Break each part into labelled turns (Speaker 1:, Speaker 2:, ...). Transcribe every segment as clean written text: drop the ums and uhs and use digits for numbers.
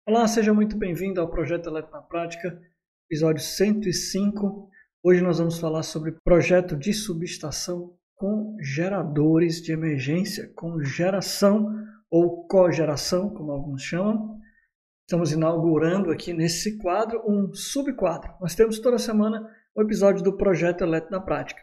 Speaker 1: Olá, seja muito bem-vindo ao Projeto Eletro na Prática, episódio 105. Hoje nós vamos falar sobre projeto de subestação com geradores de emergência, com geração ou cogeração, como alguns chamam. Estamos inaugurando aqui nesse quadro um subquadro. Nós temos toda semana um episódio do Projeto Eletro na Prática.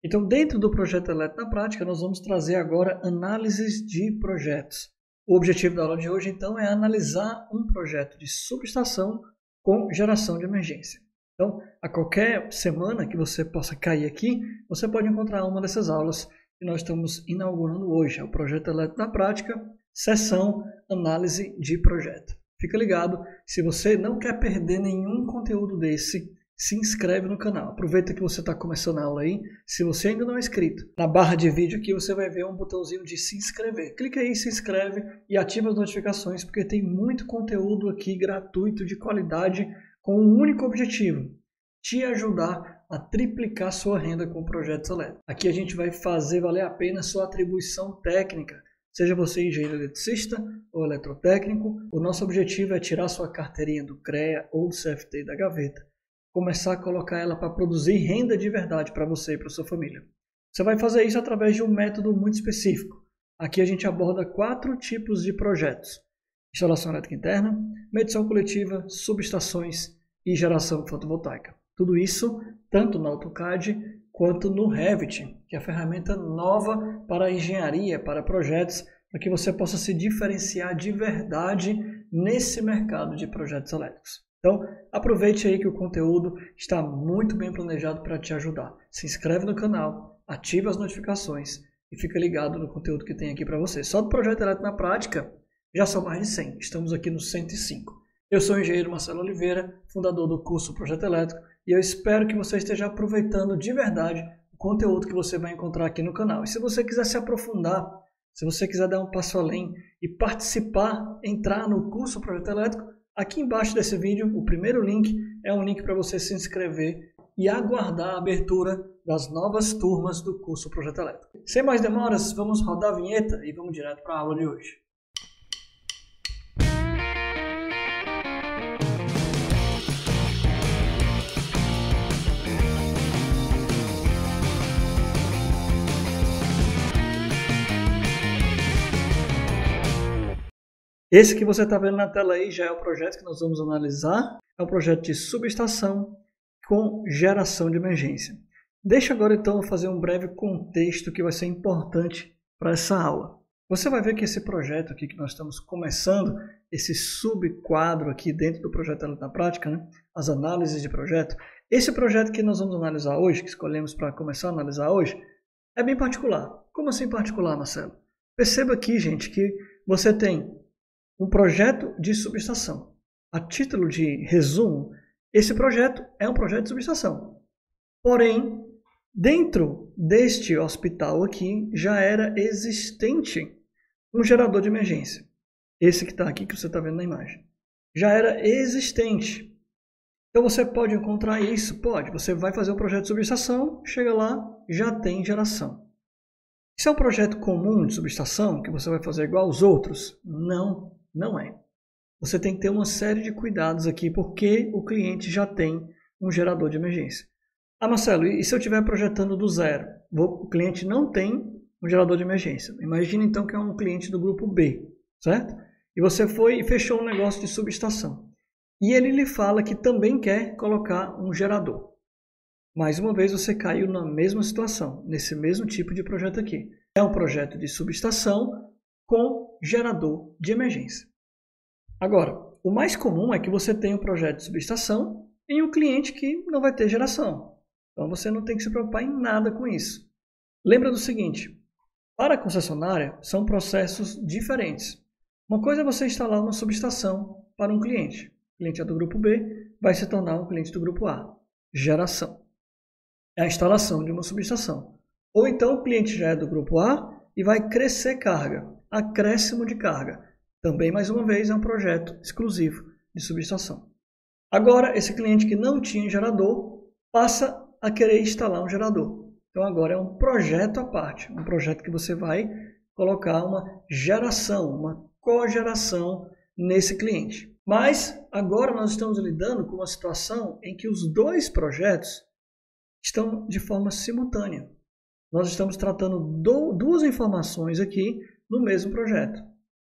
Speaker 1: Então, dentro do Projeto Eletro na Prática, nós vamos trazer agora análises de projetos. O objetivo da aula de hoje, então, é analisar um projeto de subestação com geração de emergência. Então, a qualquer semana que você possa cair aqui, você pode encontrar uma dessas aulas que nós estamos inaugurando hoje. É o Projeto Eletro na Prática, sessão Análise de Projeto. Fica ligado, se você não quer perder nenhum conteúdo desse, se inscreve no canal. Aproveita que você está começando a aula aí. Se você ainda não é inscrito, na barra de vídeo aqui você vai ver um botãozinho de se inscrever. Clica aí, se inscreve e ativa as notificações, porque tem muito conteúdo aqui gratuito, de qualidade, com um único objetivo: te ajudar a triplicar sua renda com projetos elétricos. Aqui a gente vai fazer valer a pena a sua atribuição técnica. Seja você engenheiro eletricista ou eletrotécnico, o nosso objetivo é tirar sua carteirinha do CREA ou do CFT da gaveta, começar a colocar ela para produzir renda de verdade para você e para sua família. Você vai fazer isso através de um método muito específico. Aqui a gente aborda 4 tipos de projetos: instalação elétrica interna, medição coletiva, subestações e geração fotovoltaica. Tudo isso tanto no AutoCAD quanto no Revit, que é a ferramenta nova para a engenharia, para projetos, para que você possa se diferenciar de verdade nesse mercado de projetos elétricos. Então, aproveite aí que o conteúdo está muito bem planejado para te ajudar. Se inscreve no canal, ativa as notificações e fica ligado no conteúdo que tem aqui para você. Só do Projeto Eletro na Prática, já são mais de 100. Estamos aqui no 105. Eu sou o engenheiro Marcelo Oliveira, fundador do curso Projeto Elétrico, e eu espero que você esteja aproveitando de verdade o conteúdo que você vai encontrar aqui no canal. E se você quiser se aprofundar, se você quiser dar um passo além e participar, entrar no curso Projeto Elétrico, aqui embaixo desse vídeo, o primeiro link é um link para você se inscrever e aguardar a abertura das novas turmas do curso Projeto Elétrico. Sem mais demoras, vamos rodar a vinheta e vamos direto para a aula de hoje. Esse que você está vendo na tela aí já é o projeto que nós vamos analisar. É um projeto de subestação com geração de emergência. Deixa agora então eu fazer um breve contexto que vai ser importante para essa aula. Você vai ver que esse projeto aqui que nós estamos começando, esse subquadro aqui dentro do Projeto Eletro na Prática, né? As análises de projeto. Esse projeto que nós vamos analisar hoje, que escolhemos para começar a analisar hoje, é bem particular. Como assim particular, Marcelo? Perceba aqui, gente, que você tem um projeto de subestação. A título de resumo, esse projeto é um projeto de subestação. Porém, dentro deste hospital aqui, já era existente um gerador de emergência. Esse que está aqui, que você está vendo na imagem. Já era existente. Então você pode encontrar isso? Pode. Você vai fazer um projeto de subestação, chega lá, já tem geração. Isso é um projeto comum de subestação, que você vai fazer igual aos outros? Não. Não é. Você tem que ter uma série de cuidados aqui, porque o cliente já tem um gerador de emergência. Ah, Marcelo, e se eu estiver projetando do zero? O cliente não tem um gerador de emergência. Imagina então que é um cliente do grupo B, certo? E você foi e fechou um negócio de subestação. E ele lhe fala que também quer colocar um gerador. Mais uma vez você caiu na mesma situação, nesse mesmo tipo de projeto aqui. É um projeto de subestação com gerador de emergência. Agora, o mais comum é que você tenha um projeto de subestação em um cliente que não vai ter geração. Então você não tem que se preocupar em nada com isso. Lembra do seguinte: para a concessionária são processos diferentes. Uma coisa é você instalar uma subestação para um cliente. O cliente é do grupo B, vai se tornar um cliente do grupo A. Geração. É a instalação de uma subestação. Ou então o cliente já é do grupo A e vai crescer carga. Acréscimo de carga. Também, mais uma vez, é um projeto exclusivo de subestação. Agora, esse cliente que não tinha gerador passa a querer instalar um gerador. Então, agora é um projeto à parte. Um projeto que você vai colocar uma geração, uma cogeração nesse cliente. Mas agora nós estamos lidando com uma situação em que os dois projetos estão de forma simultânea. Nós estamos tratando duas informações aqui no mesmo projeto.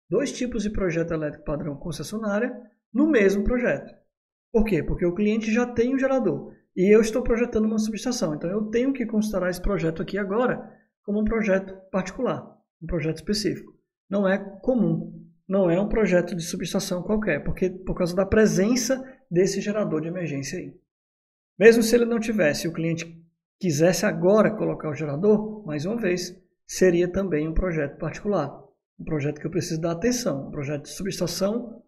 Speaker 1: Dois tipos de projeto elétrico padrão concessionária no mesmo projeto. Por quê? Porque o cliente já tem um gerador e eu estou projetando uma subestação. Então eu tenho que considerar esse projeto aqui agora como um projeto particular, um projeto específico. Não é comum, não é um projeto de subestação qualquer, porque por causa da presença desse gerador de emergência aí. Mesmo se ele não tivesse, o cliente quisesse agora colocar o gerador, mais uma vez, seria também um projeto particular. Um projeto que eu preciso dar atenção, um projeto de subestação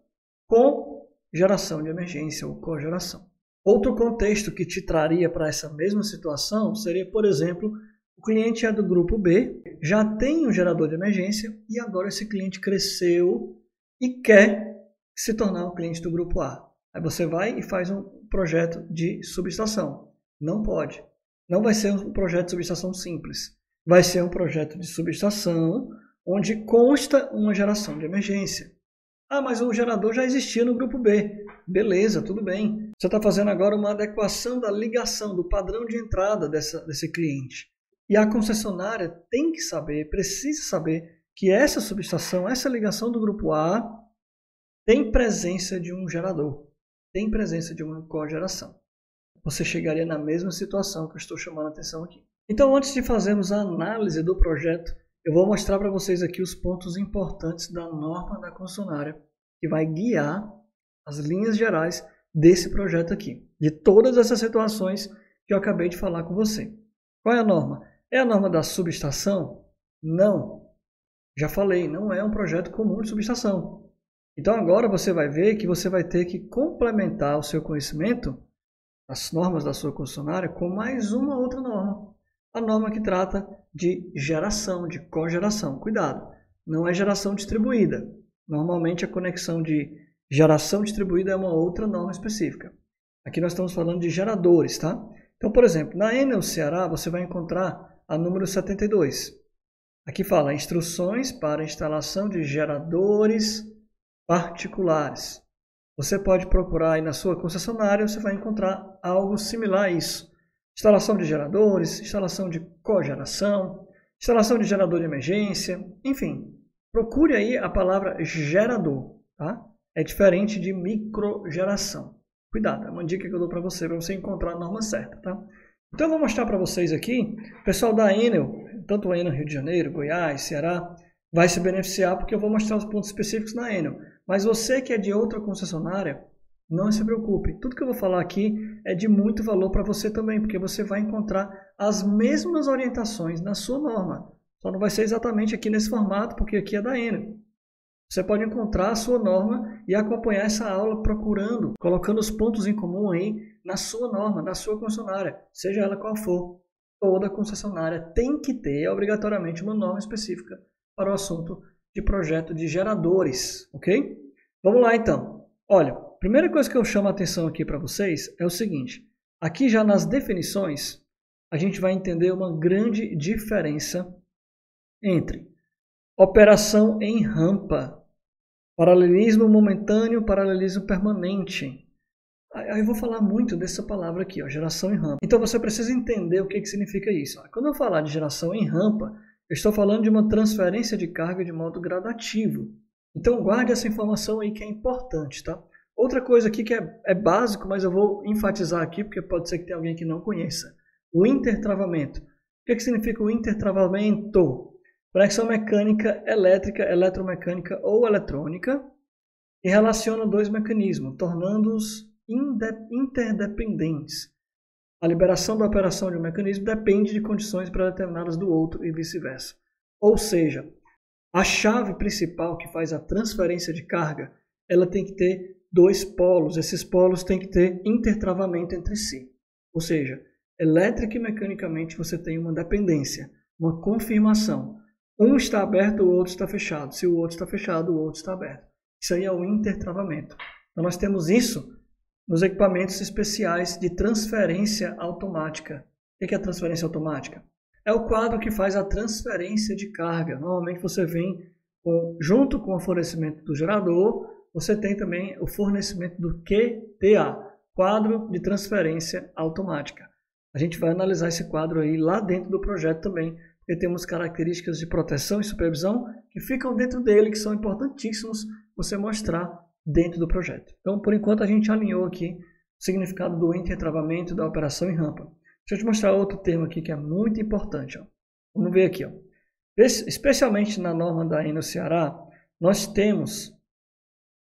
Speaker 1: com geração de emergência ou cogeração. Outro contexto que te traria para essa mesma situação seria, por exemplo, o cliente é do grupo B, já tem um gerador de emergência e agora esse cliente cresceu e quer se tornar um cliente do grupo A. Aí você vai e faz um projeto de subestação. Não pode. Não vai ser um projeto de subestação simples. Vai ser um projeto de subestação onde consta uma geração de emergência. Ah, mas o gerador já existia no grupo B. Beleza, tudo bem. Você está fazendo agora uma adequação da ligação, do padrão de entrada desse cliente. E a concessionária tem que saber, precisa saber, que essa subestação, essa ligação do grupo A tem presença de um gerador, tem presença de uma cogeração. Você chegaria na mesma situação que eu estou chamando a atenção aqui. Então, antes de fazermos a análise do projeto, eu vou mostrar para vocês aqui os pontos importantes da norma da concessionária, que vai guiar as linhas gerais desse projeto aqui, de todas essas situações que eu acabei de falar com você. Qual é a norma? É a norma da subestação? Não. Já falei, não é um projeto comum de subestação. Então agora você vai ver que você vai ter que complementar o seu conhecimento, as normas da sua concessionária, com mais uma outra norma. A norma que trata de geração, de cogeração. Cuidado, não é geração distribuída. Normalmente a conexão de geração distribuída é uma outra norma específica. Aqui nós estamos falando de geradores, tá? Então, por exemplo, na Enel Ceará você vai encontrar a número 72. Aqui fala instruções para instalação de geradores particulares. Você pode procurar aí na sua concessionária, você vai encontrar algo similar a isso. Instalação de geradores, instalação de cogeração, instalação de gerador de emergência, enfim. Procure aí a palavra gerador, tá? É diferente de microgeração. Cuidado, é uma dica que eu dou para você encontrar a norma certa, tá? Então eu vou mostrar para vocês aqui, o pessoal da Enel, tanto a Enel Rio de Janeiro, Goiás, Ceará, vai se beneficiar porque eu vou mostrar os pontos específicos na Enel. Mas você que é de outra concessionária, não se preocupe. Tudo que eu vou falar aqui é de muito valor para você também, porque você vai encontrar as mesmas orientações na sua norma. Só não vai ser exatamente aqui nesse formato, porque aqui é da Enel. Você pode encontrar a sua norma e acompanhar essa aula procurando, colocando os pontos em comum aí na sua norma, na sua concessionária, seja ela qual for. Toda concessionária tem que ter obrigatoriamente uma norma específica para o assunto de projeto de geradores, ok? Vamos lá então. Olha, a primeira coisa que eu chamo a atenção aqui para vocês é o seguinte. Aqui já nas definições, a gente vai entender uma grande diferença entre operação em rampa, paralelismo momentâneo, paralelismo permanente. Aí eu vou falar muito dessa palavra aqui, ó, geração em rampa. Então você precisa entender o que significa isso. Quando eu falar de geração em rampa, eu estou falando de uma transferência de carga de modo gradativo. Então guarde essa informação aí que é importante, tá? Outra coisa aqui que é básico, mas eu vou enfatizar aqui, porque pode ser que tenha alguém que não conheça. O intertravamento. O que significa o intertravamento? Conexão mecânica, elétrica, eletromecânica ou eletrônica e relaciona dois mecanismos, tornando-os interdependentes. A liberação da operação de um mecanismo depende de condições pré-determinadas do outro e vice-versa. Ou seja, a chave principal que faz a transferência de carga, ela tem que ter dois polos. Esses polos têm que ter intertravamento entre si. Ou seja, elétrica e mecanicamente você tem uma dependência, uma confirmação. Um está aberto, o outro está fechado. Se o outro está fechado, o outro está aberto. Isso aí é o intertravamento. Então nós temos isso nos equipamentos especiais de transferência automática. O que é a transferência automática? É o quadro que faz a transferência de carga. Normalmente você vem junto com o fornecimento do gerador, você tem também o fornecimento do QTA, Quadro de Transferência Automática. A gente vai analisar esse quadro aí lá dentro do projeto também, porque temos características de proteção e supervisão que ficam dentro dele, que são importantíssimos você mostrar dentro do projeto. Então, por enquanto, a gente alinhou aqui o significado do intertravamento da operação em rampa. Deixa eu te mostrar outro termo aqui que é muito importante. Ó. Vamos ver aqui. Ó. Especialmente na norma da Enel Ceará, nós temos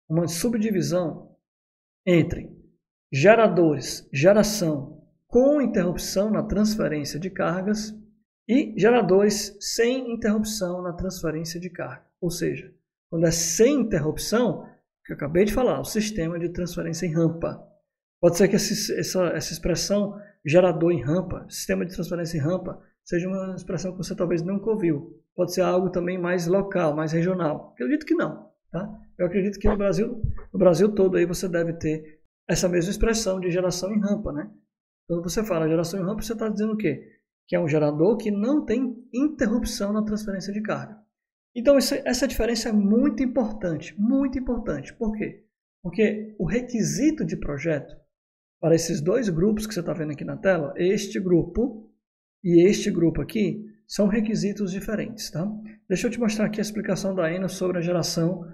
Speaker 1: uma subdivisão entre geradores, geração com interrupção na transferência de cargas e geradores sem interrupção na transferência de carga. Ou seja, quando é sem interrupção, que eu acabei de falar, o sistema de transferência em rampa. Pode ser que essa expressão gerador em rampa, sistema de transferência em rampa, seja uma expressão que você talvez nunca ouviu. Pode ser algo também mais local, mais regional. Acredito que não. Tá? Eu acredito que no Brasil todo aí você deve ter essa mesma expressão de geração em rampa. Né? Quando você fala geração em rampa, você está dizendo o quê? Que é um gerador que não tem interrupção na transferência de carga. Então essa diferença é muito importante. Muito importante. Por quê? Porque o requisito de projeto para esses dois grupos que você está vendo aqui na tela, este grupo e este grupo aqui, são requisitos diferentes. Tá? Deixa eu te mostrar aqui a explicação da Enel sobre a geração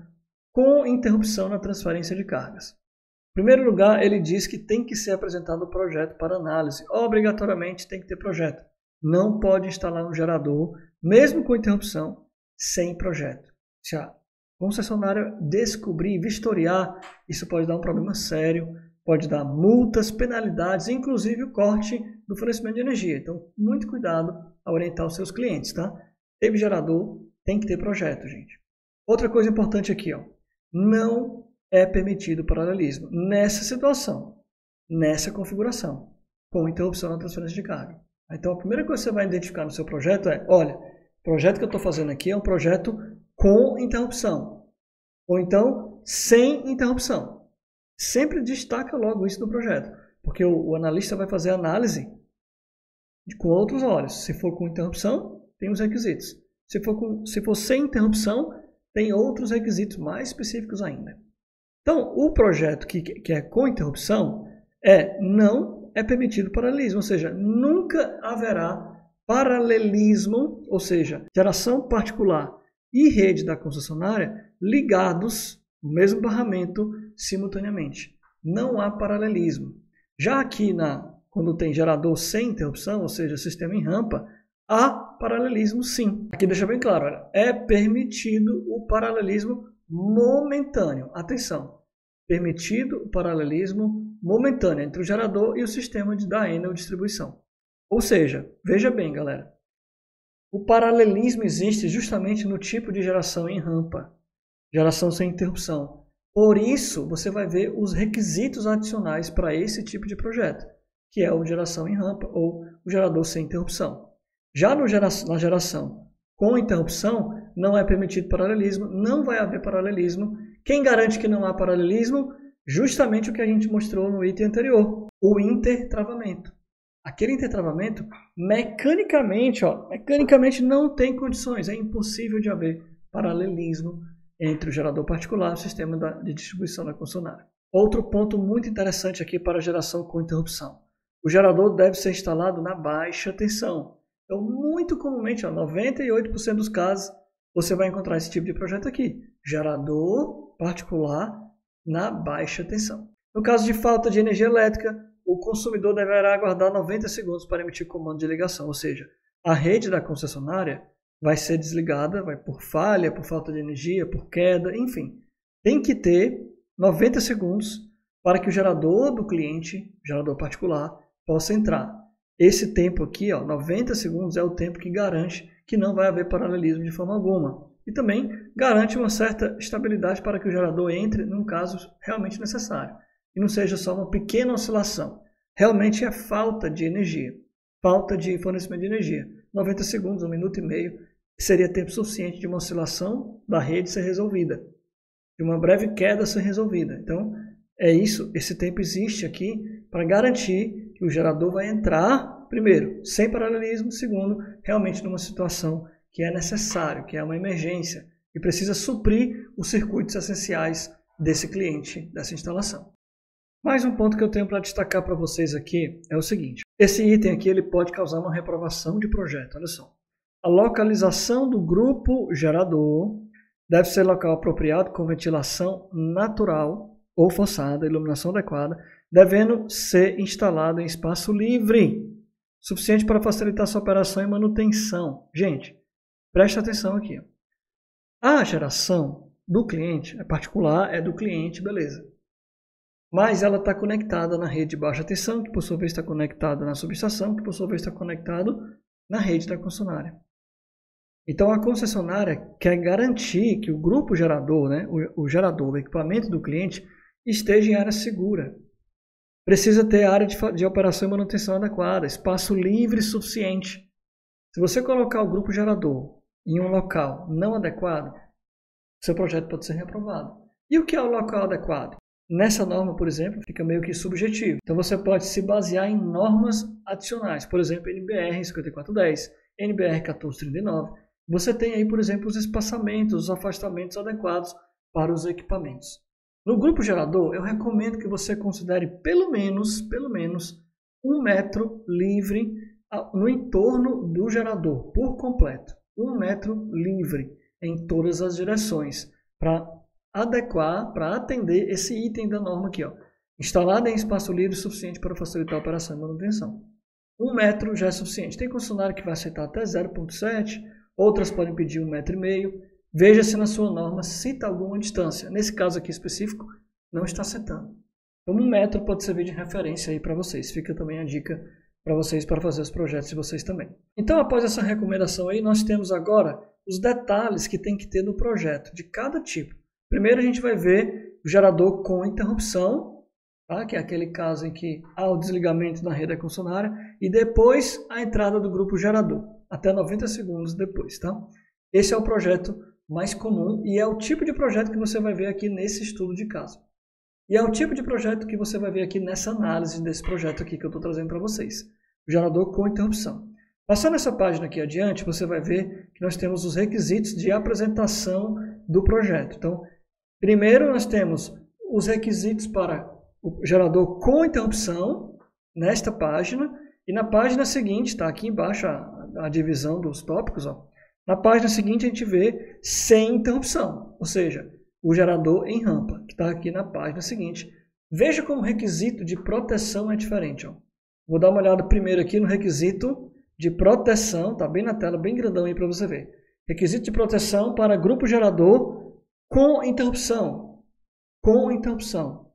Speaker 1: com interrupção na transferência de cargas. Em primeiro lugar, ele diz que tem que ser apresentado o projeto para análise. Obrigatoriamente tem que ter projeto. Não pode instalar um gerador, mesmo com interrupção, sem projeto. Se a concessionária descobrir, vistoriar, isso pode dar um problema sério, pode dar multas, penalidades, inclusive o corte do fornecimento de energia. Então, muito cuidado a orientar os seus clientes, tá? Teve gerador, tem que ter projeto, gente. Outra coisa importante aqui, ó, não é permitido paralelismo nessa situação, nessa configuração, com interrupção na transferência de carga. Então, a primeira coisa que você vai identificar no seu projeto é, olha, o projeto que eu estou fazendo aqui é um projeto com interrupção, ou então sem interrupção. Sempre destaca logo isso no projeto, porque o analista vai fazer análise com outros olhos. Se for com interrupção, tem os requisitos. Se for sem interrupção, tem outros requisitos mais específicos ainda. Então, o projeto que é com interrupção não é permitido paralelismo, ou seja, nunca haverá paralelismo, ou seja, geração particular e rede da concessionária ligados no mesmo barramento simultaneamente. Não há paralelismo. Já aqui, quando tem gerador sem interrupção, ou seja, sistema em rampa, há paralelismo sim. Aqui deixa bem claro, olha, é permitido o paralelismo momentâneo. Atenção, permitido o paralelismo momentâneo entre o gerador e o sistema da Enel distribuição. Ou seja, veja bem, galera, o paralelismo existe justamente no tipo de geração em rampa, geração sem interrupção. Por isso, você vai ver os requisitos adicionais para esse tipo de projeto, que é o geração em rampa ou o gerador sem interrupção. Já na geração com interrupção, não é permitido paralelismo, não vai haver paralelismo. Quem garante que não há paralelismo? Justamente o que a gente mostrou no item anterior, o intertravamento. Aquele intertravamento, mecanicamente não tem condições, é impossível de haver paralelismo entre o gerador particular e o sistema de distribuição da concessionária. Outro ponto muito interessante aqui para a geração com interrupção. O gerador deve ser instalado na baixa tensão. Então, muito comumente, 98% dos casos, você vai encontrar esse tipo de projeto aqui. Gerador particular na baixa tensão. No caso de falta de energia elétrica, o consumidor deverá aguardar 90 segundos para emitir comando de ligação. Ou seja, a rede da concessionária vai ser desligada, vai por falha, por falta de energia, por queda, enfim. Tem que ter 90 segundos para que o gerador do cliente, gerador particular, possa entrar. Esse tempo aqui, 90 segundos, é o tempo que garante que não vai haver paralelismo de forma alguma. E também garante uma certa estabilidade para que o gerador entre num caso realmente necessário. E não seja só uma pequena oscilação. Realmente é falta de energia, falta de fornecimento de energia. 90 segundos, 1 minuto e meio, seria tempo suficiente de uma oscilação da rede ser resolvida, de uma breve queda ser resolvida. Então, é isso, esse tempo existe aqui para garantir que o gerador vai entrar, primeiro, sem paralelismo, segundo, realmente numa situação que é necessário, que é uma emergência, e precisa suprir os circuitos essenciais desse cliente, dessa instalação. Mais um ponto que eu tenho para destacar para vocês aqui é o seguinte. Esse item aqui ele pode causar uma reprovação de projeto. Olha só. A localização do grupo gerador deve ser local apropriado com ventilação natural ou forçada, iluminação adequada, devendo ser instalado em espaço livre, suficiente para facilitar sua operação e manutenção. Gente, preste atenção aqui. A geração do cliente é particular, é do cliente, beleza. Mas ela está conectada na rede de baixa tensão, que por sua vez está conectada na subestação, que por sua vez está conectado na rede da concessionária. Então a concessionária quer garantir que o grupo gerador, né, o gerador, o equipamento do cliente, esteja em área segura. Precisa ter área de operação e manutenção adequada, espaço livre suficiente. Se você colocar o grupo gerador em um local não adequado, seu projeto pode ser reprovado. E o que é o local adequado? Nessa norma, por exemplo, fica meio que subjetivo. Então você pode se basear em normas adicionais, por exemplo, NBR 5410, NBR 1439. Você tem aí, por exemplo, os espaçamentos, os afastamentos adequados para os equipamentos. No grupo gerador, eu recomendo que você considere pelo menos 1 metro livre no entorno do gerador, por completo. 1 metro livre em todas as direções, para adequar, para atender esse item da norma aqui, ó. Instalado em espaço livre suficiente para facilitar a operação e manutenção. 1 metro já é suficiente. Tem concessionária que vai aceitar até 0,7, outras podem pedir 1,5 metro. Veja se na sua norma cita alguma distância. Nesse caso aqui específico, não está citando. Então 1 metro pode servir de referência aí para vocês. Fica também a dica para vocês, para fazer os projetos de vocês também. Então, após essa recomendação aí, nós temos agora os detalhes que tem que ter no projeto, de cada tipo. Primeiro a gente vai ver o gerador com interrupção, tá? Que é aquele caso em que há o desligamento da rede da concessionária, e depois a entrada do grupo gerador, até 90 segundos depois. Tá? Esse é o projeto mais comum e é o tipo de projeto que você vai ver aqui nesse estudo de caso. E é o tipo de projeto que você vai ver aqui nessa análise desse projeto aqui que eu estou trazendo para vocês. O gerador com interrupção. Passando essa página aqui adiante, você vai ver que nós temos os requisitos de apresentação do projeto. Então, primeiro nós temos os requisitos para o gerador com interrupção, nesta página, e na página seguinte, está aqui embaixo a divisão dos tópicos, ó. Na página seguinte a gente vê sem interrupção, ou seja, o gerador em rampa, que está aqui na página seguinte. Veja como o requisito de proteção é diferente. Ó. Vou dar uma olhada primeiro aqui no requisito de proteção, está bem na tela, bem grandão aí para você ver. Requisito de proteção para grupo gerador com interrupção. Com interrupção.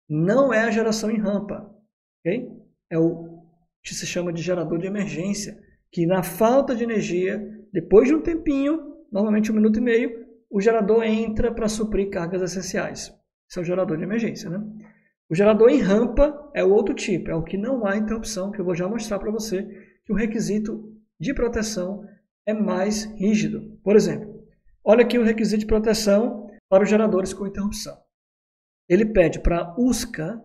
Speaker 1: Não é a geração em rampa. Okay? É o que se chama de gerador de emergência, que na falta de energia, depois de um tempinho, normalmente 1,5 minutos, o gerador entra para suprir cargas essenciais. Esse é o gerador de emergência, né? O gerador em rampa é o outro tipo, é o que não há interrupção, que eu vou já mostrar para você que o requisito de proteção é mais rígido. Por exemplo, olha aqui o requisito de proteção para os geradores com interrupção. Ele pede para a USCA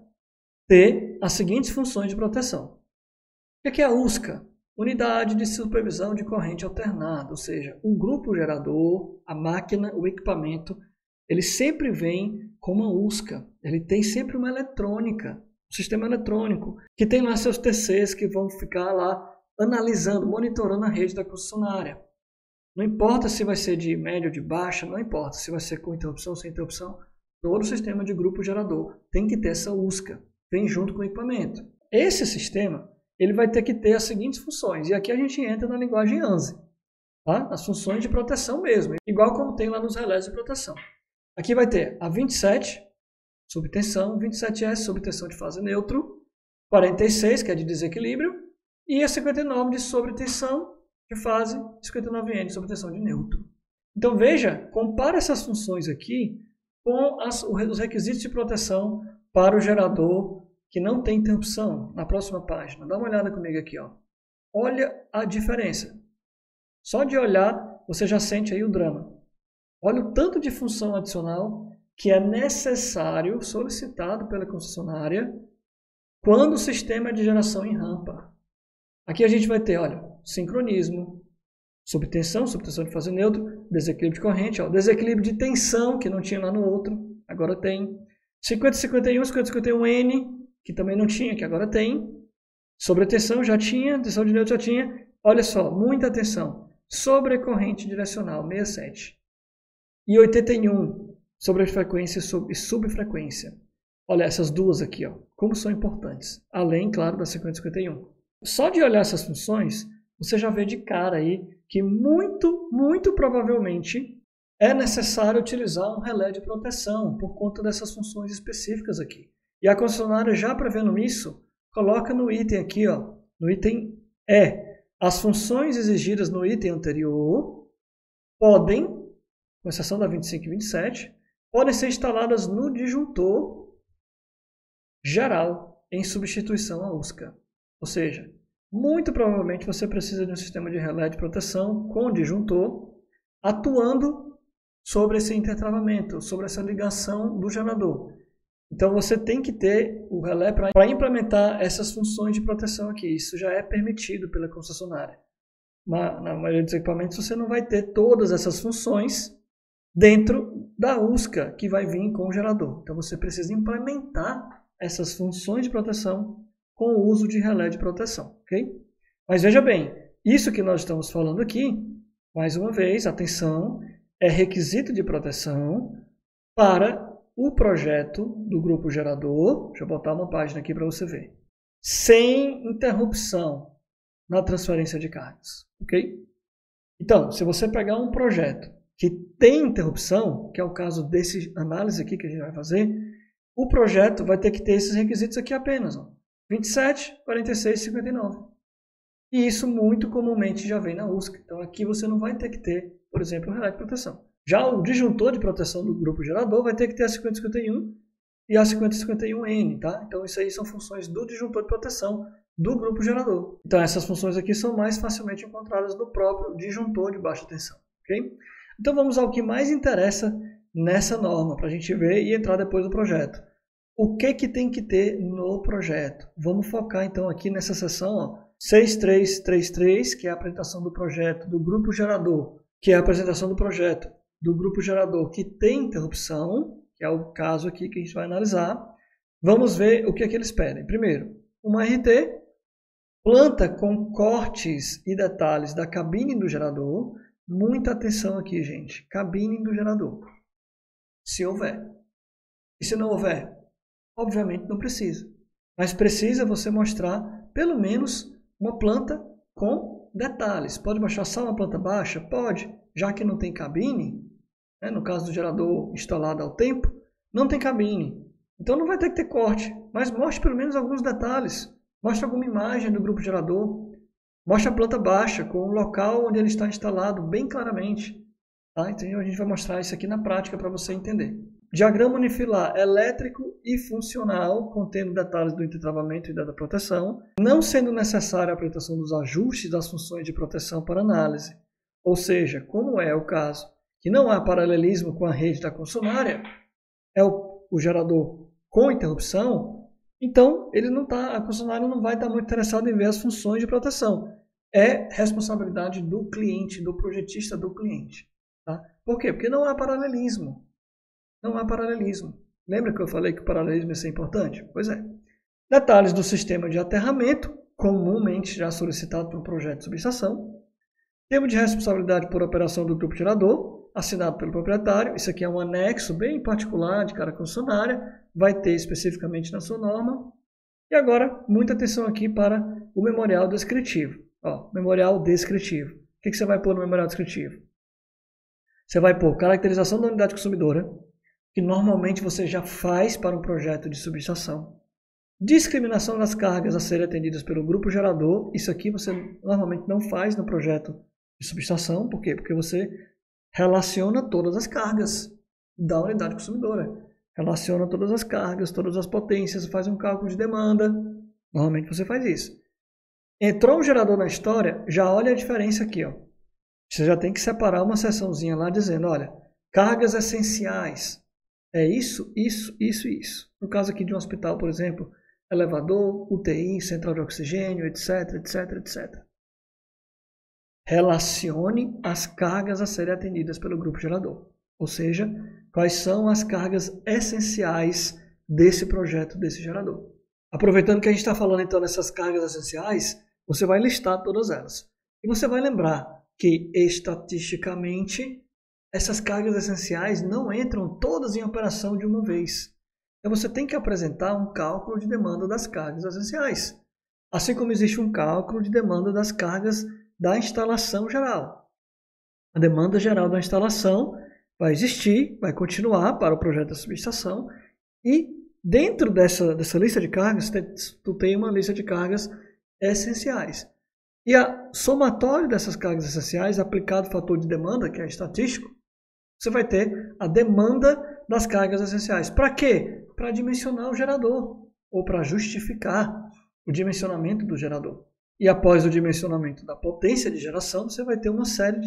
Speaker 1: ter as seguintes funções de proteção. O que é a USCA? Unidade de supervisão de corrente alternada, ou seja, o grupo gerador, a máquina, o equipamento, ele sempre vem com uma USCA, ele tem sempre uma eletrônica, um sistema eletrônico, que tem lá seus TCs que vão ficar lá analisando, monitorando a rede da concessionária. Não importa se vai ser de média ou de baixa, não importa se vai ser com interrupção ou sem interrupção, todo o sistema de grupo gerador tem que ter essa USCA, vem junto com o equipamento. Esse sistema ele vai ter que ter as seguintes funções. E aqui a gente entra na linguagem ANSI, tá? As funções de proteção mesmo, igual como tem lá nos relés de proteção. Aqui vai ter a 27, subtensão, 27S, subtensão de fase neutro, 46, que é de desequilíbrio, e a 59 de sobretensão de fase, 59N de sobretensão de neutro. Então veja, compara essas funções aqui com os requisitos de proteção para o gerador que não tem interrupção, na próxima página. Dá uma olhada comigo aqui. Ó. Olha a diferença. Só de olhar, você já sente aí o drama. Olha o tanto de função adicional que é necessário, solicitado pela concessionária, quando o sistema é de geração em rampa. Aqui a gente vai ter, olha, sincronismo, subtensão de fase neutro, desequilíbrio de corrente, ó, desequilíbrio de tensão, que não tinha lá no outro, agora tem. 5051, 5051N, que também não tinha, que agora tem. Sobre a tensão já tinha, tensão de neutro já tinha. Olha só, muita atenção. Sobre corrente direcional, 67. E 81, sobre frequência e subfrequência. Olha essas duas aqui, ó, como são importantes. Além, claro, da 5051. Só de olhar essas funções, você já vê de cara aí que muito provavelmente é necessário utilizar um relé de proteção por conta dessas funções específicas aqui. E a concessionária, já prevendo isso, coloca no item aqui, ó, no item E. As funções exigidas no item anterior podem, com exceção da 25 e 27, podem ser instaladas no disjuntor geral em substituição à USCA. Ou seja, muito provavelmente você precisa de um sistema de relé de proteção com disjuntor atuando sobre esse intertravamento, sobre essa ligação do gerador. Então você tem que ter o relé para implementar essas funções de proteção aqui. Isso já é permitido pela concessionária. Mas na maioria dos equipamentos você não vai ter todas essas funções dentro da USCA que vai vir com o gerador. Então você precisa implementar essas funções de proteção com o uso de relé de proteção. Okay? Mas veja bem, isso que nós estamos falando aqui, mais uma vez, atenção, é requisito de proteção para o projeto do grupo gerador. Deixa eu botar uma página aqui para você ver. Sem interrupção na transferência de cargas. Ok? Então, se você pegar um projeto que tem interrupção, que é o caso desse análise aqui que a gente vai fazer, o projeto vai ter que ter esses requisitos aqui apenas. Ó, 27, 46 e 59. E isso muito comumente já vem na USCA. Então aqui você não vai ter que ter, por exemplo, o relé de proteção. Já o disjuntor de proteção do grupo gerador vai ter que ter a 5051 e a 5051N, tá? Então isso aí são funções do disjuntor de proteção do grupo gerador. Então essas funções aqui são mais facilmente encontradas no próprio disjuntor de baixa tensão, ok? Então vamos ao que mais interessa nessa norma, para a gente ver e entrar depois no projeto. O que tem que ter no projeto? Vamos focar então aqui nessa seção, ó, 6333, que é a apresentação do projeto do grupo gerador, que é a apresentação do projeto do grupo gerador que tem interrupção, que é o caso aqui que a gente vai analisar. Vamos ver o que é que eles pedem. Primeiro, uma RT, planta com cortes e detalhes da cabine do gerador. Muita atenção aqui, gente. Cabine do gerador. Se houver. E se não houver? Obviamente não precisa. Mas precisa você mostrar pelo menos uma planta com detalhes. Pode mostrar só uma planta baixa? Pode. Já que não tem cabine, né, no caso do gerador instalado ao tempo, não tem cabine. Então não vai ter que ter corte. Mas mostre pelo menos alguns detalhes. Mostre alguma imagem do grupo gerador. Mostre a planta baixa com o local onde ele está instalado bem claramente. Tá? Então a gente vai mostrar isso aqui na prática para você entender. Diagrama unifilar elétrico e funcional, contendo detalhes do intertravamento e da proteção, não sendo necessária a aplicação dos ajustes das funções de proteção para análise. Ou seja, como é o caso que não há paralelismo com a rede da concessionária, é o gerador com interrupção, então a concessionária não vai estar muito interessada em ver as funções de proteção. É responsabilidade do cliente, do projetista do cliente. Tá? Por quê? Porque não há paralelismo. Não há paralelismo. Lembra que eu falei que o paralelismo é importante? Pois é. Detalhes do sistema de aterramento, comumente já solicitado para um projeto de subestação. Termo de responsabilidade por operação do grupo gerador, assinado pelo proprietário. Isso aqui é um anexo bem particular de cada concessionária. Vai ter especificamente na sua norma. E agora, muita atenção aqui para o memorial descritivo. Ó, memorial descritivo. O que você vai pôr no memorial descritivo? Você vai pôr caracterização da unidade consumidora, que normalmente você já faz para um projeto de subestação. Discriminação das cargas a serem atendidas pelo grupo gerador. Isso aqui você normalmente não faz no projeto de subestação. Por quê? Porque você relaciona todas as cargas da unidade consumidora. Relaciona todas as cargas, todas as potências, faz um cálculo de demanda. Normalmente você faz isso. Entrou um gerador na história, já olha a diferença aqui. Ó. Você já tem que separar uma seçãozinha lá dizendo, olha, cargas essenciais. É isso, isso, isso e isso. No caso aqui de um hospital, por exemplo, elevador, UTI, central de oxigênio, etc, etc, etc. Relacione as cargas a serem atendidas pelo grupo gerador. ou seja, quais são as cargas essenciais desse projeto, desse gerador. Aproveitando que a gente está falando então dessas cargas essenciais, você vai listar todas elas. E você vai lembrar que, estatisticamente, essas cargas essenciais não entram todas em operação de uma vez. Então você tem que apresentar um cálculo de demanda das cargas essenciais, assim como existe um cálculo de demanda das cargas da instalação geral. A demanda geral da instalação vai existir, vai continuar para o projeto da subestação, e dentro dessa lista de cargas, tu tem uma lista de cargas essenciais. E a somatório dessas cargas essenciais, aplicado o fator de demanda, que é estatístico, você vai ter a demanda das cargas essenciais. Para quê? Para dimensionar o gerador, ou para justificar o dimensionamento do gerador. E após o dimensionamento da potência de geração, você vai ter uma série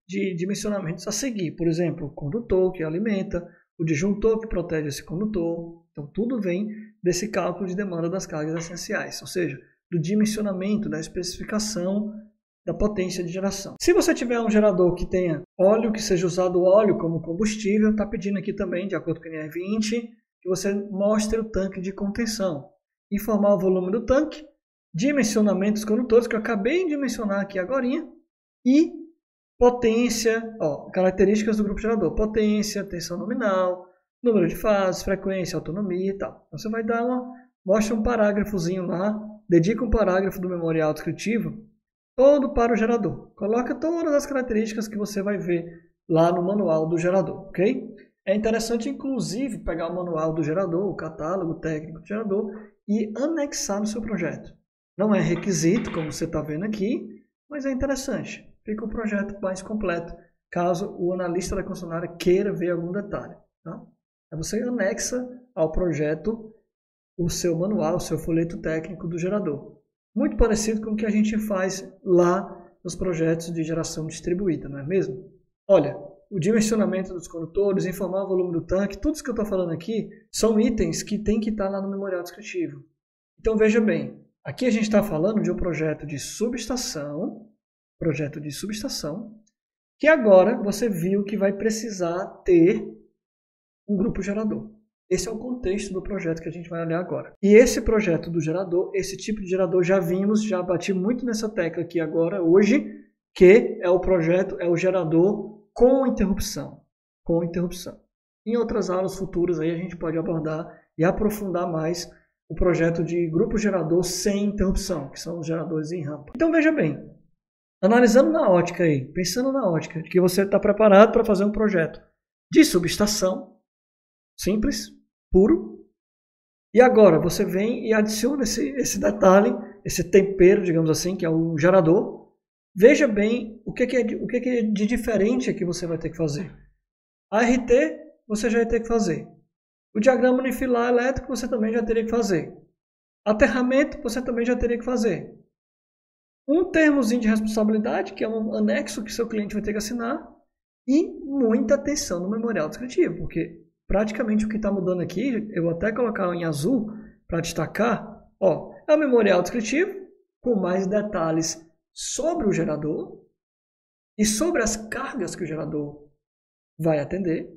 Speaker 1: de dimensionamentos a seguir. Por exemplo, o condutor que alimenta, o disjuntor que protege esse condutor. Então, tudo vem desse cálculo de demanda das cargas essenciais, ou seja, do dimensionamento, da especificação da potência de geração. Se você tiver um gerador que tenha óleo, que seja usado óleo como combustível, está pedindo aqui também, de acordo com o NR20, que você mostre o tanque de contenção. Informar o volume do tanque, dimensionamento dos condutores, que eu acabei de mencionar aqui agora, e potência, características do grupo gerador, potência, tensão nominal, número de fases, frequência, autonomia e tal. Então, você vai dar mostra um parágrafozinho lá, dedica um parágrafo do memorial descritivo, todo para o gerador. Coloca todas as características que você vai ver lá no manual do gerador, ok? É interessante, inclusive, pegar o manual do gerador, o catálogo técnico do gerador, e anexar no seu projeto. Não é requisito, como você está vendo aqui, mas é interessante. Fica o projeto mais completo, caso o analista da concessionária queira ver algum detalhe. Tá? Aí você anexa ao projeto o seu manual, o seu folheto técnico do gerador. Muito parecido com o que a gente faz lá nos projetos de geração distribuída, não é mesmo? Olha, o dimensionamento dos condutores, informar o volume do tanque, tudo isso que eu estou falando aqui são itens que tem que estar lá no memorial descritivo. Então veja bem, aqui a gente está falando de um projeto de subestação, que agora você viu que vai precisar ter um grupo gerador. Esse é o contexto do projeto que a gente vai olhar agora. E esse projeto do gerador, esse tipo de gerador, já bati muito nessa tecla aqui agora, hoje, que é o gerador com interrupção. Com interrupção. Em outras aulas futuras aí a gente pode abordar e aprofundar mais o projeto de grupo gerador sem interrupção, que são os geradores em rampa. Então veja bem, analisando na ótica aí, pensando na ótica de que você está preparado para fazer um projeto de subestação, simples, puro, e agora você vem e adiciona esse detalhe, esse tempero, digamos assim, que é o gerador. Veja bem o que é de diferente que você vai ter que fazer. A RT você já vai ter que fazer. O diagrama unifilar elétrico você também já teria que fazer. Aterramento você também já teria que fazer. Um termozinho de responsabilidade, que é um anexo que seu cliente vai ter que assinar, e muita atenção no memorial descritivo, porque praticamente o que está mudando aqui, eu vou até colocar em azul para destacar, é o memorial descritivo com mais detalhes sobre o gerador e sobre as cargas que o gerador vai atender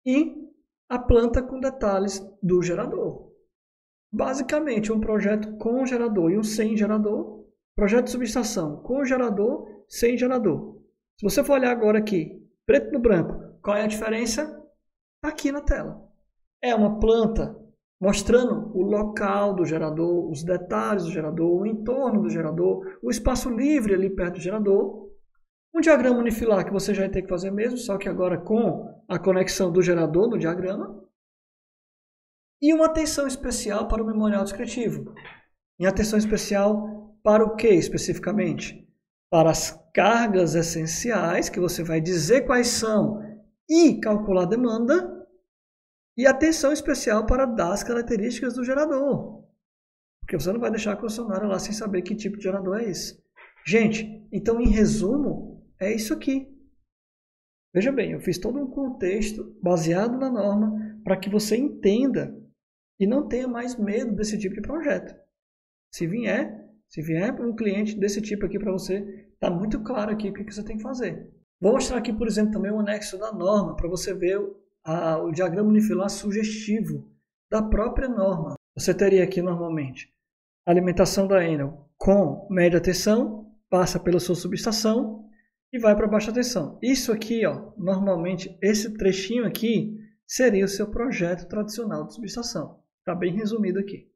Speaker 1: e a planta com detalhes do gerador. Basicamente, um projeto com gerador e um sem gerador, projeto de subestação com gerador, sem gerador. Se você for olhar agora aqui, preto no branco, qual é a diferença? Aqui na tela. É uma planta mostrando o local do gerador, os detalhes do gerador, o entorno do gerador, o espaço livre ali perto do gerador. Um diagrama unifilar que você já vai ter que fazer mesmo, só que agora com a conexão do gerador no diagrama. E uma atenção especial para o memorial descritivo. E atenção especial para o que especificamente? Para as cargas essenciais, que você vai dizer quais são e calcular a demanda. E atenção especial para dar as características do gerador. Porque você não vai deixar a concessionária lá sem saber que tipo de gerador é esse. Gente, então em resumo, é isso aqui. Veja bem, eu fiz todo um contexto baseado na norma para que você entenda e não tenha mais medo desse tipo de projeto. Se vier um cliente desse tipo aqui para você, está muito claro aqui o que você tem que fazer. Vou mostrar aqui, por exemplo, também o anexo da norma, para você ver o diagrama unifilar sugestivo da própria norma. Você teria aqui, normalmente, a alimentação da Enel com média tensão, passa pela sua subestação e vai para baixa tensão. Isso aqui, ó, normalmente, esse trechinho aqui seria o seu projeto tradicional de subestação. Está bem resumido aqui.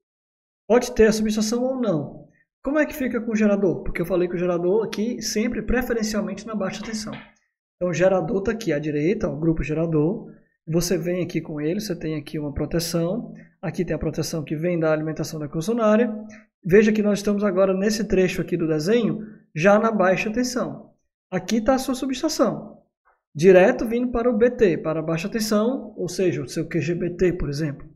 Speaker 1: Pode ter a subestação ou não. Como é que fica com o gerador? Porque eu falei que o gerador aqui sempre preferencialmente na baixa tensão. Então o gerador está aqui à direita, o grupo gerador. Você vem aqui com ele, você tem aqui uma proteção. Aqui tem a proteção que vem da alimentação da concessionária. Veja que nós estamos agora nesse trecho aqui do desenho, já na baixa tensão. Aqui está a sua subestação. Direto vindo para o BT, para a baixa tensão, ou seja, o seu QGBT, por exemplo.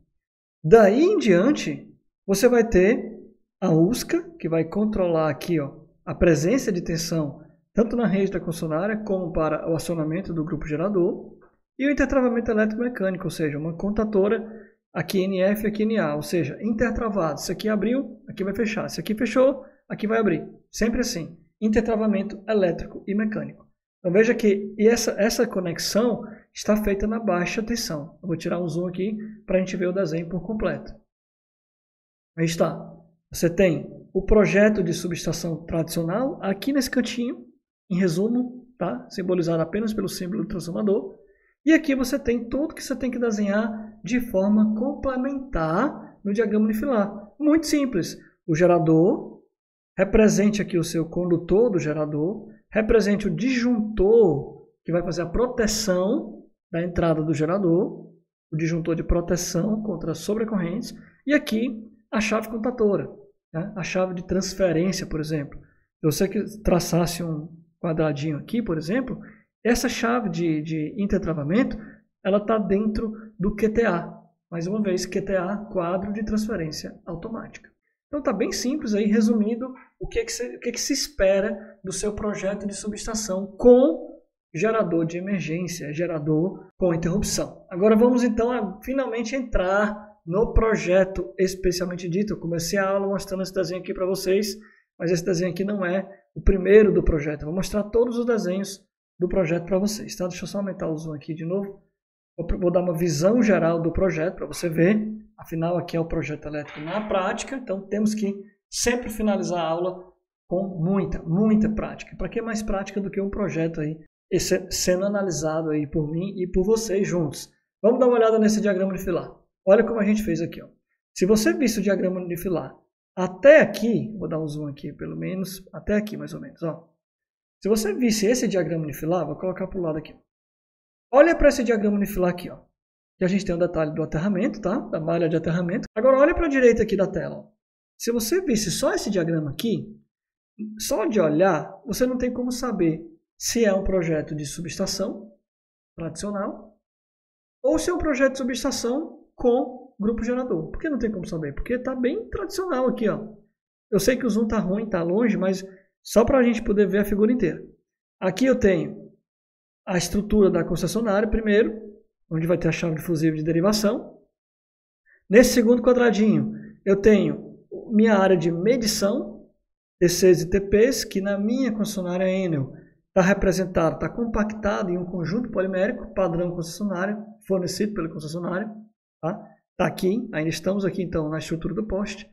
Speaker 1: Daí em diante, você vai ter a USCA, que vai controlar aqui, ó, a presença de tensão, tanto na rede da concessionária, como para o acionamento do grupo gerador, e o intertravamento eletromecânico, ou seja, uma contatora, aqui NF e aqui NA, ou seja, intertravado. Se aqui abriu, aqui vai fechar. Se aqui fechou, aqui vai abrir. Sempre assim, intertravamento elétrico e mecânico. Então veja que essa conexão está feita na baixa tensão. Eu vou tirar um zoom aqui para a gente ver o desenho por completo. Aí está. Você tem o projeto de subestação tradicional aqui nesse cantinho, em resumo, tá? Simbolizado apenas pelo símbolo do transformador. E aqui você tem tudo que você tem que desenhar de forma complementar no diagrama unifilar. Muito simples. O gerador, represente aqui o seu condutor do gerador, represente o disjuntor, que vai fazer a proteção da entrada do gerador, o disjuntor de proteção contra sobrecorrentes, e aqui a chave contatora, né? A chave de transferência, por exemplo. Se você traçasse um quadradinho aqui, por exemplo, essa chave de intertravamento, ela está dentro do QTA. Mais uma vez, QTA, quadro de transferência automática. Então está bem simples aí, resumindo, o que se espera do seu projeto de subestação com gerador de emergência, gerador com interrupção. Agora vamos então a finalmente entrar no projeto especialmente dito. Eu comecei a aula mostrando esse desenho aqui para vocês, mas esse desenho aqui não é o primeiro do projeto. Eu vou mostrar todos os desenhos do projeto para vocês. Tá? Deixa eu só aumentar o zoom aqui de novo. Vou dar uma visão geral do projeto para você ver. Afinal, aqui é o projeto elétrico na prática, então temos que sempre finalizar a aula com muita prática. Para que mais prática do que um projeto aí sendo analisado aí por mim e por vocês juntos? Vamos dar uma olhada nesse diagrama unifilar. Olha como a gente fez aqui. Ó. Se você visse o diagrama unifilar até aqui, vou dar um zoom aqui pelo menos, até aqui mais ou menos. Ó. Se você visse esse diagrama unifilar, vou colocar para o lado aqui. Olha para esse diagrama unifilar aqui. Ó. Que a gente tem o detalhe do aterramento, tá? Da malha de aterramento. Agora olha para a direita aqui da tela. Ó. Se você visse só esse diagrama aqui, só de olhar, você não tem como saber se é um projeto de subestação tradicional ou se é um projeto de subestação com grupo gerador. Por que não tem como saber? Porque está bem tradicional aqui. Ó. Eu sei que o zoom está ruim, está longe, mas só para a gente poder ver a figura inteira. Aqui eu tenho a estrutura da concessionária primeiro, onde vai ter a chave de fusível de derivação. Nesse segundo quadradinho, eu tenho minha área de medição, TCs e TPs, que na minha concessionária Enel está representado, está compactado em um conjunto polimérico, padrão concessionário, fornecido pela concessionária. Tá aqui, ainda estamos aqui então na estrutura do poste.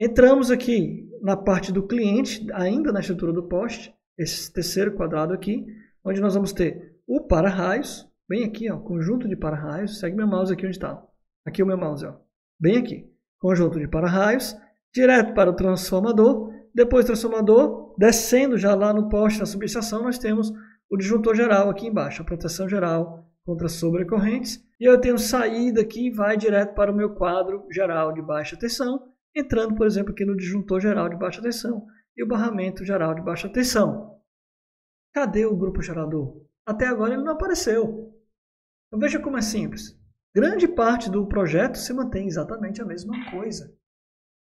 Speaker 1: Entramos aqui na parte do cliente, ainda na estrutura do poste, esse terceiro quadrado aqui, onde nós vamos ter o para-raios, bem aqui, ó, conjunto de para-raios, segue meu mouse aqui onde está. Aqui o meu mouse, ó, bem aqui. Conjunto de para-raios, direto para o transformador, depois do transformador, descendo já lá no poste da subestação, nós temos o disjuntor geral aqui embaixo, a proteção geral contra sobrecorrentes, e eu tenho saída aqui e vai direto para o meu quadro geral de baixa tensão, entrando, por exemplo, aqui no disjuntor geral de baixa tensão e o barramento geral de baixa tensão. Cadê o grupo gerador? Até agora ele não apareceu. Então veja como é simples. Grande parte do projeto se mantém exatamente a mesma coisa.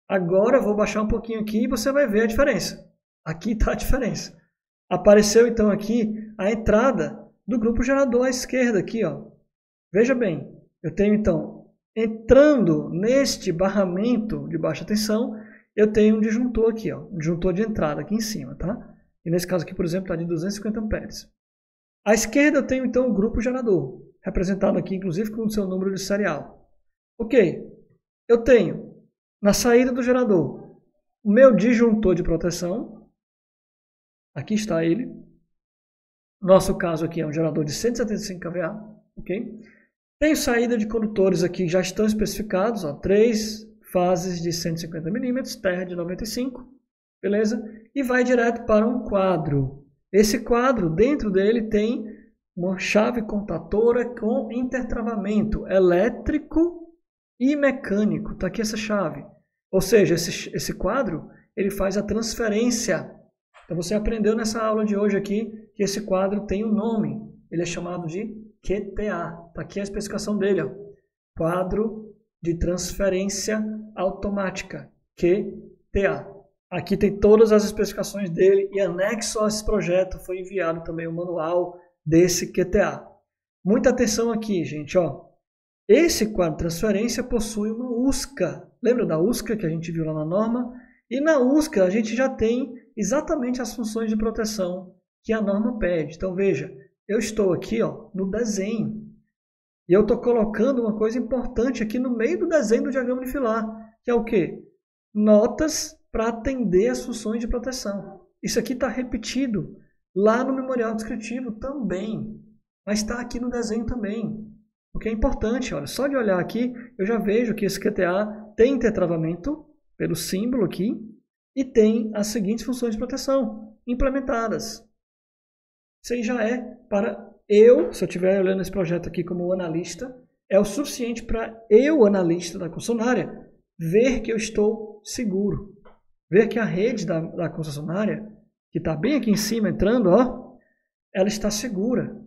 Speaker 1: Agora eu vou baixar um pouquinho aqui e você vai ver a diferença. Aqui está a diferença. Apareceu então aqui a entrada do grupo gerador à esquerda aqui, ó. Veja bem, eu tenho então, entrando neste barramento de baixa tensão, eu tenho um disjuntor aqui, ó, um disjuntor de entrada aqui em cima, tá? E nesse caso aqui, por exemplo, está de 250 amperes. À esquerda eu tenho então o grupo gerador, representado aqui inclusive com o seu número de serial. Ok, eu tenho na saída do gerador o meu disjuntor de proteção, aqui está ele. Nosso caso aqui é um gerador de 175 kVA, ok? Tenho saída de condutores aqui que já estão especificados, ó, 3 fases de 150 mm, terra de 95, beleza? E vai direto para um quadro. Esse quadro, dentro dele tem uma chave contatora com intertravamento elétrico e mecânico. Está aqui essa chave. Ou seja, esse quadro ele faz a transferência. Então você aprendeu nessa aula de hoje aqui que esse quadro tem um nome. Ele é chamado de QTA. Está aqui a especificação dele. Ó. Quadro de transferência automática. QTA. Aqui tem todas as especificações dele e anexo a esse projeto foi enviado também o manual desse QTA. Muita atenção aqui, gente. Ó. Esse quadro de transferência possui uma USCA. Lembra da USCA que a gente viu lá na norma? E na USCA a gente já tem exatamente as funções de proteção que a norma pede. Então veja, eu estou aqui ó, no desenho e eu estou colocando uma coisa importante aqui no meio do desenho do diagrama unifilar, que é o quê? Notas para atender as funções de proteção. Isso aqui está repetido lá no memorial descritivo também, mas está aqui no desenho também. O que é importante, olha, só de olhar aqui, eu já vejo que esse QTA tem intertravamento, pelo símbolo aqui, e tem as seguintes funções de proteção implementadas. Isso aí já é para eu, se eu estiver olhando esse projeto aqui como analista, é o suficiente para eu, analista da concessionária, ver que eu estou seguro. Ver que a rede da concessionária, que está bem aqui em cima entrando, ó, ela está segura.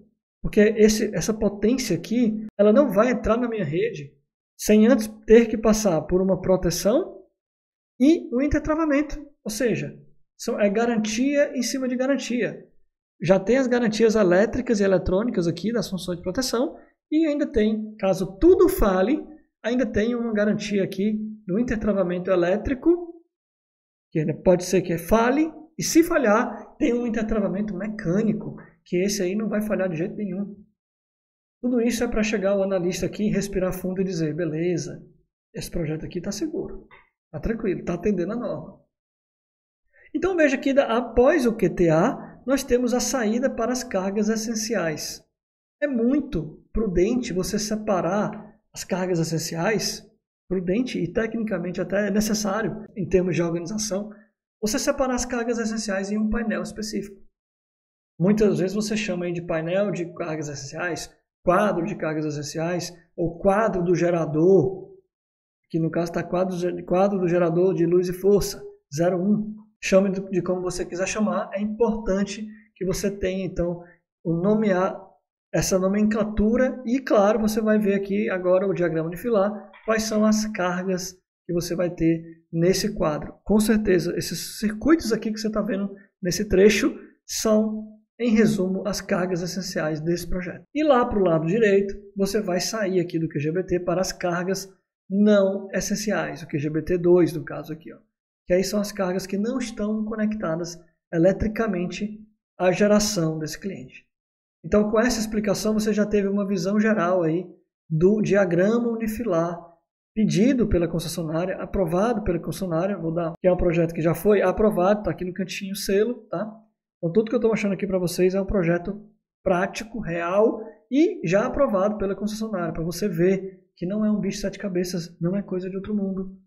Speaker 1: Porque essa potência aqui, ela não vai entrar na minha rede sem antes ter que passar por uma proteção e um intertravamento. Ou seja, é garantia em cima de garantia. Já tem as garantias elétricas e eletrônicas aqui das funções de proteção e ainda tem, caso tudo fale, ainda tem uma garantia aqui do intertravamento elétrico, que pode ser que fale, e se falhar, tem um intertravamento mecânico, que esse aí não vai falhar de jeito nenhum. Tudo isso é para chegar o analista aqui, respirar fundo e dizer, beleza, esse projeto aqui está seguro, está tranquilo, está atendendo a norma. Então veja que após o QTA, nós temos a saída para as cargas essenciais. É muito prudente você separar as cargas essenciais, prudente e tecnicamente até necessário em termos de organização, você separar as cargas essenciais em um painel específico. Muitas vezes você chama aí de painel de cargas essenciais, quadro de cargas essenciais, ou quadro do gerador, que no caso está quadro do gerador de luz e força, 01. Chame de como você quiser chamar, é importante que você tenha então nomear essa nomenclatura e claro, você vai ver aqui agora o diagrama unifilar, quais são as cargas que você vai ter nesse quadro. Com certeza, esses circuitos aqui que você está vendo nesse trecho são, em resumo, as cargas essenciais desse projeto. E lá para o lado direito, você vai sair aqui do QGBT para as cargas não essenciais, o QGBT2 no caso aqui, ó. Que aí são as cargas que não estão conectadas eletricamente à geração desse cliente. Então, com essa explicação, você já teve uma visão geral aí do diagrama unifilar pedido pela concessionária, aprovado pela concessionária, que é um projeto que já foi aprovado, está aqui no cantinho selo, tá? Então, tudo que eu estou mostrando aqui para vocês é um projeto prático, real e já aprovado pela concessionária, para você ver que não é um bicho de 7 cabeças, não é coisa de outro mundo.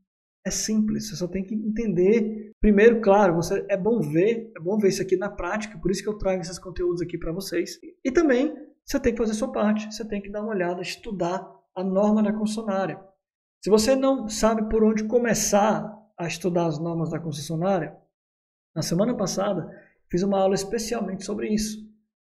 Speaker 1: É simples, você só tem que entender. Primeiro, claro, é bom ver isso aqui na prática, por isso que eu trago esses conteúdos aqui para vocês. E também, você tem que fazer a sua parte, você tem que dar uma olhada, estudar a norma da concessionária. Se você não sabe por onde começar a estudar as normas da concessionária, na semana passada, fiz uma aula especialmente sobre isso.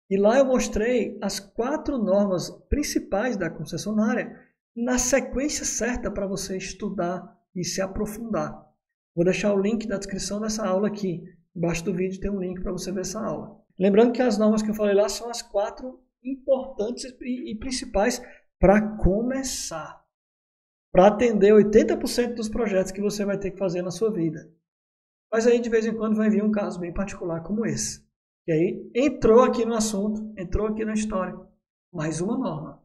Speaker 1: E lá eu mostrei as 4 normas principais da concessionária na sequência certa para você estudar e se aprofundar. Vou deixar o link da descrição dessa aula aqui. Embaixo do vídeo tem um link para você ver essa aula. Lembrando que as normas que eu falei lá são as 4 importantes e principais para começar. Para atender 80% dos projetos que você vai ter que fazer na sua vida. Mas aí de vez em quando vai vir um caso bem particular como esse. E aí entrou aqui no assunto, entrou aqui na história, mais uma norma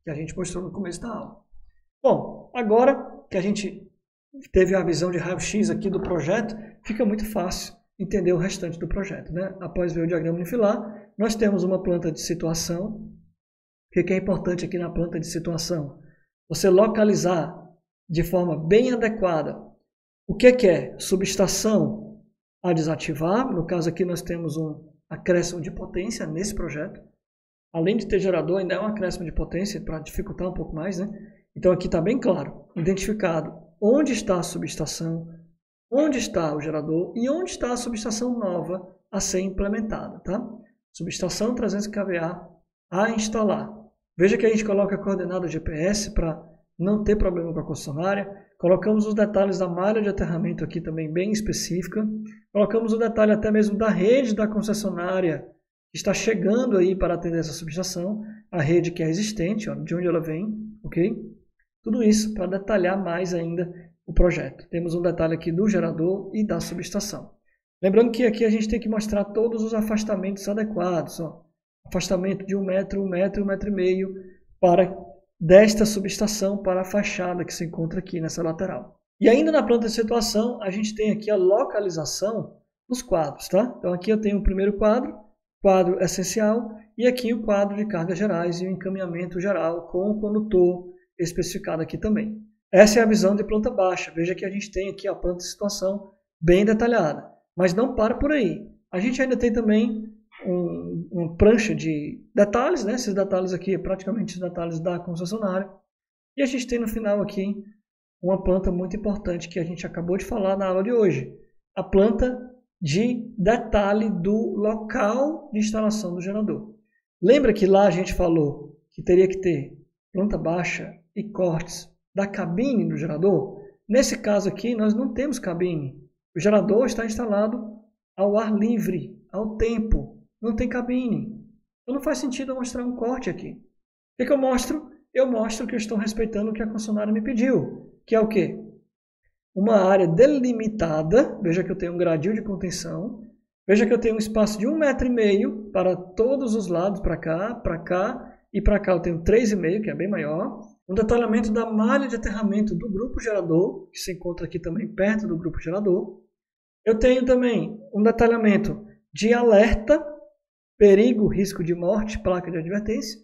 Speaker 1: que a gente mostrou no começo da aula. Bom, agora que a gente teve a visão de raio-x aqui do projeto, fica muito fácil entender o restante do projeto, né? Após ver o diagrama unifilar, nós temos uma planta de situação. O que é importante aqui na planta de situação? Você localizar de forma bem adequada o que é subestação a desativar. No caso aqui nós temos um acréscimo de potência nesse projeto. Além de ter gerador, ainda é um acréscimo de potência para dificultar um pouco mais, né? Então aqui está bem claro, identificado onde está a subestação, onde está o gerador e onde está a subestação nova a ser implementada, tá? Subestação 300 kVA a instalar. Veja que a gente coloca a coordenada GPS para não ter problema com a concessionária. Colocamos os detalhes da malha de aterramento aqui também bem específica. Colocamos o detalhe até mesmo da rede da concessionária que está chegando aí para atender essa subestação. A rede que é existente, ó, de onde ela vem, ok? Tudo isso para detalhar mais ainda o projeto. Temos um detalhe aqui do gerador e da subestação. Lembrando que aqui a gente tem que mostrar todos os afastamentos adequados. Ó. Afastamento de 1 metro, 1 metro, 1,5 metro para desta subestação para a fachada que se encontra aqui nessa lateral. E ainda na planta de situação, a gente tem aqui a localização dos quadros. Tá? Então aqui eu tenho o primeiro quadro essencial, e aqui o quadro de cargas gerais e o encaminhamento geral com o condutor especificado aqui também. Essa é a visão de planta baixa. Veja que a gente tem aqui a planta de situação bem detalhada. Mas não para por aí. A gente ainda tem também uma prancha de detalhes, né? Esses detalhes aqui é praticamente os detalhes da concessionária. E a gente tem no final aqui uma planta muito importante que a gente acabou de falar na aula de hoje. A planta de detalhe do local de instalação do gerador. Lembra que lá a gente falou que teria que ter planta baixa e cortes da cabine do gerador? Nesse caso aqui nós não temos cabine. O gerador está instalado ao ar livre, ao tempo. Não tem cabine. Então não faz sentido eu mostrar um corte aqui. O que eu mostro? Eu mostro que eu estou respeitando o que a concessionária me pediu. Que é o quê? Uma área delimitada. Veja que eu tenho um gradil de contenção. Veja que eu tenho um espaço de 1,5 metro para todos os lados, para cá e para cá eu tenho 3,5, que é bem maior. Um detalhamento da malha de aterramento do grupo gerador, que se encontra aqui também perto do grupo gerador. Eu tenho também um detalhamento de alerta, perigo, risco de morte, placa de advertência,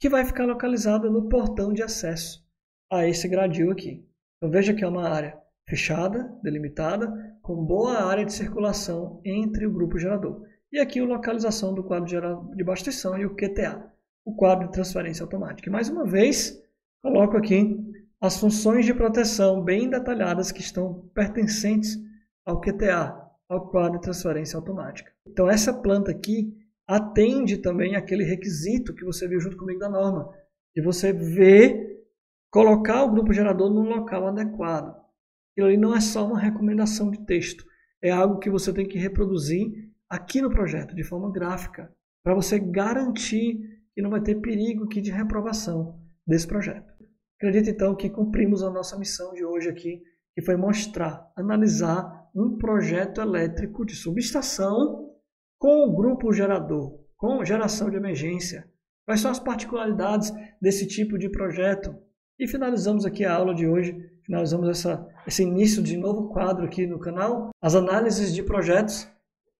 Speaker 1: que vai ficar localizada no portão de acesso a esse gradil aqui. Então veja que é uma área fechada, delimitada, com boa área de circulação entre o grupo gerador. E aqui a localização do quadro de abasteção e o QTA, o quadro de transferência automática. E mais uma vez, coloco aqui as funções de proteção bem detalhadas que estão pertencentes ao QTA, ao quadro de transferência automática. Então essa planta aqui atende também aquele requisito que você viu junto comigo da norma, de você colocar o grupo gerador num local adequado. Aquilo ali não é só uma recomendação de texto, é algo que você tem que reproduzir aqui no projeto, de forma gráfica, para você garantir que não vai ter perigo aqui de reprovação desse projeto. Acredito então que cumprimos a nossa missão de hoje aqui, que foi mostrar, analisar um projeto elétrico de subestação com o grupo gerador, com geração de emergência. Quais são as particularidades desse tipo de projeto? E finalizamos aqui a aula de hoje, finalizamos esse início de novo quadro aqui no canal, as análises de projetos.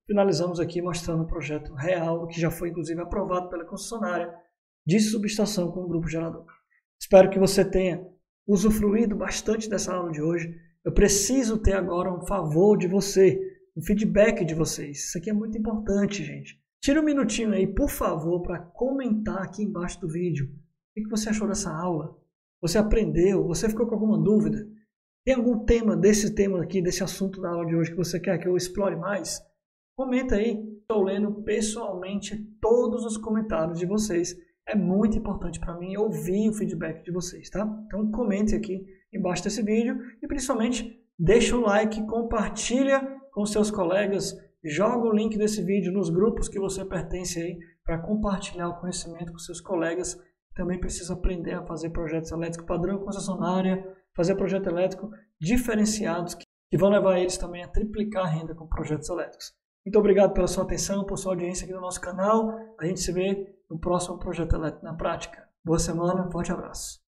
Speaker 1: Finalizamos aqui mostrando um projeto real, que já foi inclusive aprovado pela concessionária, de subestação com o grupo gerador. Espero que você tenha usufruído bastante dessa aula de hoje. Eu preciso ter agora um favor de você, um feedback de vocês. Isso aqui é muito importante, gente. Tira um minutinho aí, por favor, para comentar aqui embaixo do vídeo. O que você achou dessa aula? Você aprendeu? Você ficou com alguma dúvida? Tem algum tema desse tema aqui, desse assunto da aula de hoje que você quer que eu explore mais? Comenta aí. Estou lendo pessoalmente todos os comentários de vocês. É muito importante para mim ouvir o feedback de vocês, tá? Então comente aqui embaixo desse vídeo e principalmente deixa o like, compartilha com seus colegas, joga o link desse vídeo nos grupos que você pertence aí para compartilhar o conhecimento com seus colegas que também precisam aprender a fazer projetos elétricos padrão concessionária, fazer projeto elétrico diferenciados que vão levar eles também a triplicar a renda com projetos elétricos. Muito obrigado pela sua atenção, por sua audiência aqui no nosso canal. A gente se vê no próximo Projeto Elétrico na Prática. Boa semana, forte abraço.